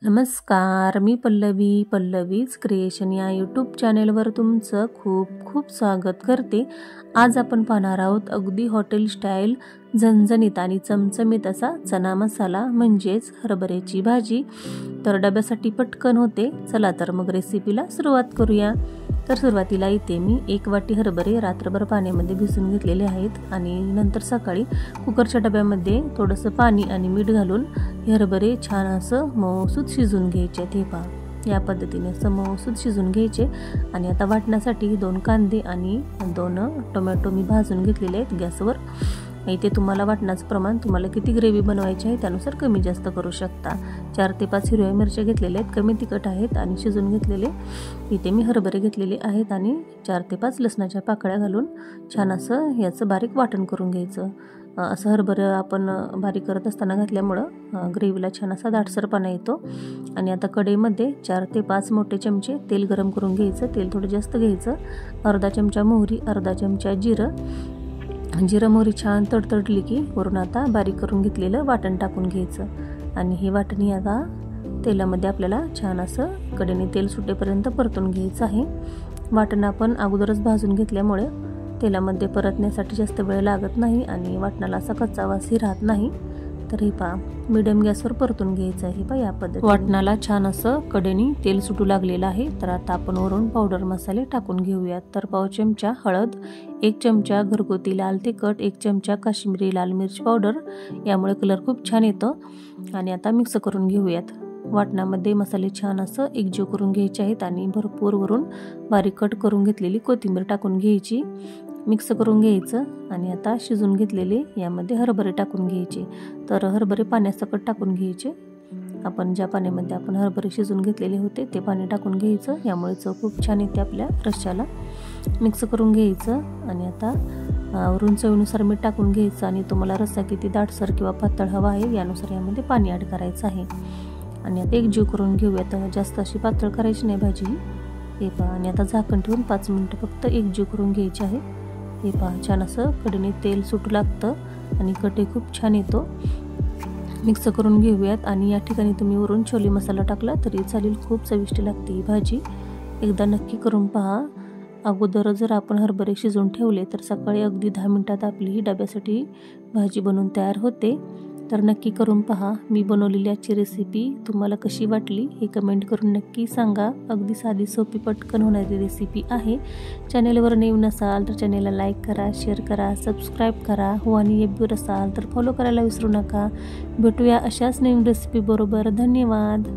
नमस्कार, मी पल्लवीज क्रिएशन या यूट्यूब चॅनेलवर तुमचं खूप खूप स्वागत करते। आज आपण पाहणार आहोत अगदी हॉटेल स्टाईल झणझणीत आणि चमचमीत असा चना मसाला म्हणजेच हरभऱ्याची भाजी। तर डब्यासाठी पटकन होते। चला तर मग रेसिपीला सुरुवात करूया। तर सुरुवातीला इथे मी 1 वाटी हरभरे रात्रभर पाण्यामध्ये भिजवून घेतलेले आहेत आणि नंतर सकाळी कुकरच्या डब्यामध्ये थोडंसं पाणी आणि मीठ घालून हे हरभरे छान असं मऊसूत शिजून घ्यायचे। हे पहा, या पद्धतीने असं मऊसूत शिजून घ्यायचे। आणि आता वाटण्यासाठी 2 कांदे आणि 2 टोमॅटो मी भाजून घेतलेले आहेत गॅसवर। इथे तुम्हाला वाटण्याचं प्रमाण तुम्हाला किती ग्रेव्ही बनवायची आहे त्यानुसार कमी जास्त करू शकता। 4 ते 5 हिरव्या मिरच्या घेतलेल्या आहेत, कमी तिखट आहेत आणि शिजून घेतलेले। इथे मी हरभरे घेतलेले आहेत आणि 4 ते 5 लसणाच्या पाकळ्या घालून छान असं याचं बारीक वाटण करून घ्यायचं। असं हरभरं आपण बारीक करत असताना घातल्यामुळं ग्रेव्हीला छान असा दाटसरपणा येतो। आणि आता कढईमध्ये 4 ते 5 मोठे चमचे तेल गरम करून घ्यायचं। तेल थोडं जास्त घ्यायचं। अर्धा चमचा मोहरी, अर्धा चमचा जिरं मोहरी छान तडतडली की वरून आता बारीक करून घेतलेलं वाटण टाकून घ्यायचं। आणि हे वाटण आता तेलामध्ये आपल्याला छान असं कडेने तेल सुटेपर्यंत परतून घ्यायचं आहे। वाटण आपण अगोदरच भाजून घेतल्यामुळे तेलामध्ये परतण्यासाठी जास्त वेळ लागत नाही आणि वाटणाला असा कच्चा वासही राहत नाही। तर हे पहा, मीडियम गॅसवर परतून घ्यायचं आहे। पहा, या पद्धतीने वाटणाला छान असं कडेने तेल सुटू लागलेलं आहे। तर आता आपण वरून पावडर मसाले टाकून घेऊयात। तर पाव चमचा हळद, 1 चमचा घरगुती लाल तिखट, 1 चमचा काश्मीरी लाल मिर्च पावडर, यामुळे कलर खूप छान येतो। आणि आता मिक्स करून घेऊयात। वाटणामध्ये मसाले छान असं एकजीव करून घ्यायचे आहेत आणि भरपूर वरून बारीक कट करून घेतलेली कोथिंबीर टाकून घ्यायची, मिक्स करून घ्यायचं। आणि आता शिजून घेतलेले यामध्ये हरभरे टाकून घ्यायचे। तर हरभरे पाण्यासकट टाकून घ्यायचे। आपण ज्या पाण्यामध्ये आपण हरभरे शिजून घेतलेले होते ते पाणी टाकून घ्यायचं, यामुळे चव खूप छान येते आपल्या रश्श्याला। मिक्स करून घ्यायचं आणि आता वरून चवीनुसार मीठ टाकून घ्यायचं आणि तुम्हाला रस्सा किती दाटसर किंवा पातळ हवा आहे यानुसार यामध्ये पाणी ॲड करायचं आहे। आणि आता एकजीव करून घेऊयात। जास्त अशी पातळ करायची नाही भाजी, हे पहा। आणि आता झाकण ठेवून 5 मिनिटं फक्त एकजीव करून घ्यायची आहे। हे पहा, छान असं कडेने तेल सुटू लागतं आणि कटे खूप छान येतो। मिक्स करून घेऊयात। आणि या ठिकाणी तुम्ही वरून छोले मसाला टाकला तरी चालेल, खूप चविष्ट लागते ही भाजी। एकदा नक्की करून पहा। अगोदर जर आपण हरभरे शिजवून ठेवले तर सकाळी अगदी 10 मिनिटात आपली ही डब्यासाठी भाजी बनवून तयार होते। तर नक्की करून पहा। मी बनवलेली आजची रेसिपी तुम्हाला कशी वाटली हे कमेंट करून नक्की सांगा। अगदी साधी सोपी पटकन होणारी रेसिपी आहे। चॅनेलवर नवीन असाल तर चॅनेलला लाईक करा, शेअर करा, सबस्क्राईब करा। हो, आणि एफबीवर असाल तर फॉलो करायला विसरू नका। भेटूया अशाच नवीन रेसिपी बरोबर। धन्यवाद।